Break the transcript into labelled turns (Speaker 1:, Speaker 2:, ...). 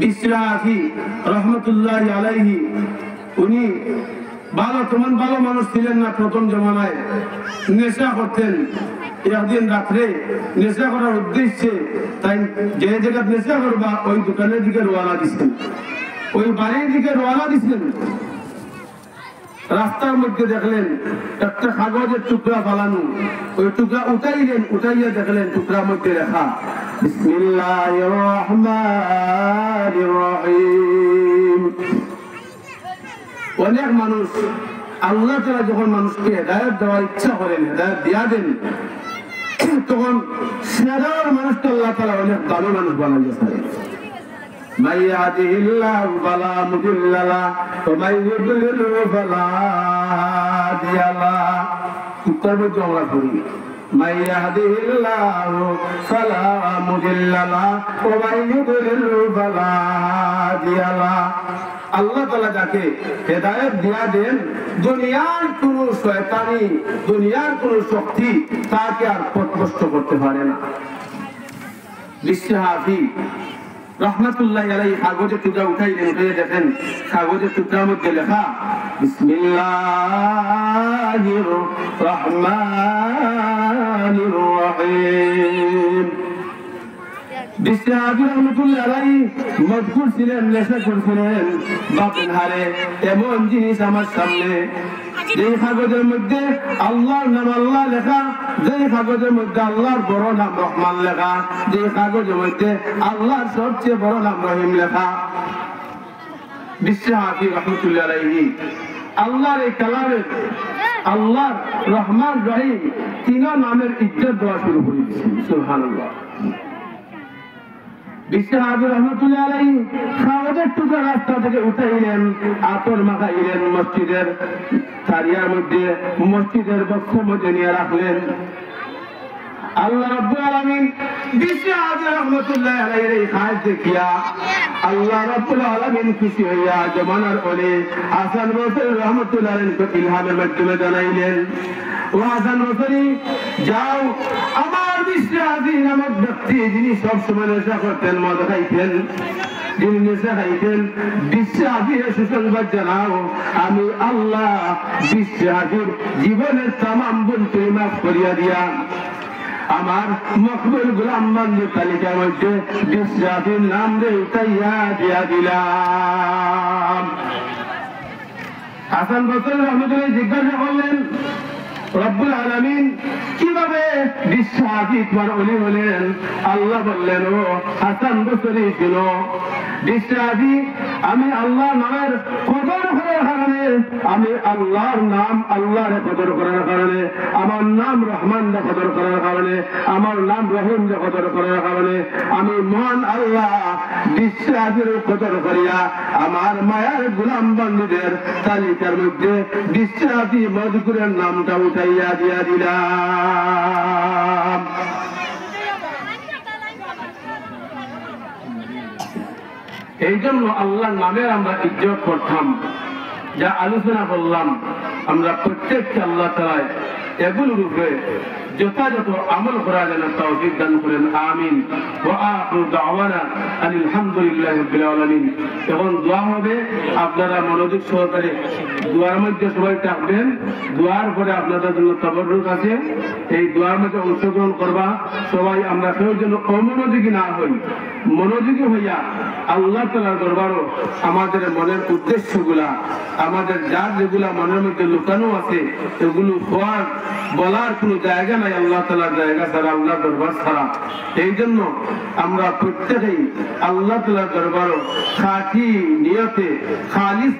Speaker 1: বিসরাফি রহমতুল্লাহি আলাইহি উনি তেমন ভালো মানুষ ছিলেন না। প্রথম জমানায় নেশা করতেন। একদিন রাত্রে নেশা করার উদ্দেশ্যে তাই যে জায়গা নেশা করবা ওই দোকানের দিকে রওনা দিচ্ছেন, ওই বাড়ির দিকে রওনা দিচ্ছেন। রাস্তার মধ্যে দেখলেন একটা কাগজের টুকরা ফালানো, ওই টুকরা উঠাইলেন, উঠাইয়া দেখলেন টুকরার মধ্যে লেখা বিসমিল্লাহির রহমানির রহিম। অনেক মানুষ আল্লাহ তাআলা যখন মানুষকে হেদায়েত দেওয়ার ইচ্ছা করেন, হেদায়েত দিয়া দেন, তখন সাধারণ মানুষকে আল্লাহ তাআলা অনেক ভালো মানুষ বানাইয়া দেন। من يهده الله فلا مضل له ومن يضلل فلا هادي له। তরমুজ আমরা পড়ি من يهده الله فلا مضل له ومن يضلل فلا هادي له। আল্লাহ তাআলা যাকে হেদায়েত দিয়া দেন, দুনিয়ার কোন শয়তানি, দুনিয়ার কোন শক্তি তাকে আর পথভ্রষ্ট করতে পারে না। বিসরাফি রহমতুল্লাহি আলাইহি কাগজের টুকরা উঠাইলেন, উঠিয়ে দেখেন কাগজের টুকরার মধ্যে লেখা বিসমিল্লাহির রহমানির রহিম। বিসরাফি রহমতুল্লাহি আলাইহি মজবুর ছিলেন, নেশা করছিলেন। বাপের হারে এমন জিনিস আমার সামনে, যে কাগজের মধ্যে আল্লাহর নাম আল্লাহ লেখা, যে কাগজের মধ্যে আল্লাহর বড় নাম রহমান লেখা, যে কাগজের মধ্যে আল্লাহর সবচেয়ে বড় নাম রহিম লেখা। বিসরাফি রহমতুল্লাহি আলাইহি আল্লাহর এই কালামে আল্লাহর রহমান রহিম তিন নামের ইজ্জত দেওয়া শুরু করে দিয়েছেন। সুবহানাল্লাহ। বিসরাফি রহমতুল্লাহি আলাইহি কাগজের টুকরা রাস্তা থেকে উঠাইলেন, আতর মাখাইলেন, মসজিদের তারিয়ার মধ্যে, মসজিদের বক্সের মধ্যে নিয়ে রাখলেন। আল্লাহ রাব্বুল আলামিন বিসরাফি রহমতুল্লাহি আলাইহির এই কাজ দেখিয়া আল্লাহ রাব্বুল আলামিন খুশি হইয়া জমানার ওলি হাসান বসরি রহমতুল্লাহি আলাইহিকে ইলহামের মাধ্যমে জানাইলেন, ও হাসান বসরি, যাও আমার বিসরাফি নামক ব্যক্তি, যিনি সবসময় নেশা করতেন, মদ খাইতেন, যিনি নেশা খাইতেন, বিসরাফির সুসংবাদ জানাও, আমি আল্লাহ বিসরাফির জীবনের তামাম ভুলকে মাফ করিয়া দিয়া আমার মকবুল গোলাম বান্দার তালিকার মধ্যে বিসরাফির নাম রে উঠাইয়া দিয়া দিলাম। হাসান বসরি রহমতুল্লাহি জিজ্ঞাসা করলেন, রব্বুল আলামিন কিভাবে বিসরাফি তোমার ওলি হলেন? আল্লাহ বললেন, ও হাসান বসরি শুনো, বিসরাফি আমি আল্লাহ নামের কদর করার কারণে, আমি আল্লাহর নাম আল্লাহরে কদর করার কারণে, আমার নাম রহমান রে কদর করার কারণে, আমার নাম রহিম রে কদর করার কারণে, আমি মহান আল্লাহ বিসরাফির কদর করিয়া আমার মায়ার গোলাম বান্দীদের তালিকার মধ্যে বিসরাফি মজকুরের নামটা উঠাইয়া দিয়া দিলাম। এই জন্য আল্লাহর নামের আমরা ইজ্জত করতাম। যা আলোচনা করলাম, আমরা প্রত্যেককে আল্লাহ তাআলা এগুলোর উপরে যথাযথ আমল করার জন্য তৌফিক দান করেন। আমিন। ওয়া আখিরু দাওয়ানা আনিল হামদুলিল্লাহি রাব্বিল আলামিন। এখন দোয়া হবে, আপনারা মনোযোগ সহকারে দোয়ার মধ্যে সবাই থাকবেন। দোয়ার পরে আপনাদের জন্য তাবাররুক আছে, এই দোয়ার মধ্যে অংশগ্রহণ করবা সবাই। আমরা কেউ যেন অমনোযোগী না হই, মনোযোগী হইয়া আল্লাহ তাআলার দরবারও আমাদের মনের উদ্দেশ্যগুলা, আমাদের যার যেগুলা মনের মধ্যে লুকানো আছে, এগুলো হওয়ার বলার কোনো জায়গা নাই আল্লাহ তাআলার জায়গা ছাড়া, আল্লাহ দরবার ছাড়া। এই জন্য আমরা প্রত্যেকেই আল্লাহ তাআলার দরবারও খাঁটি নিয়তে খালিস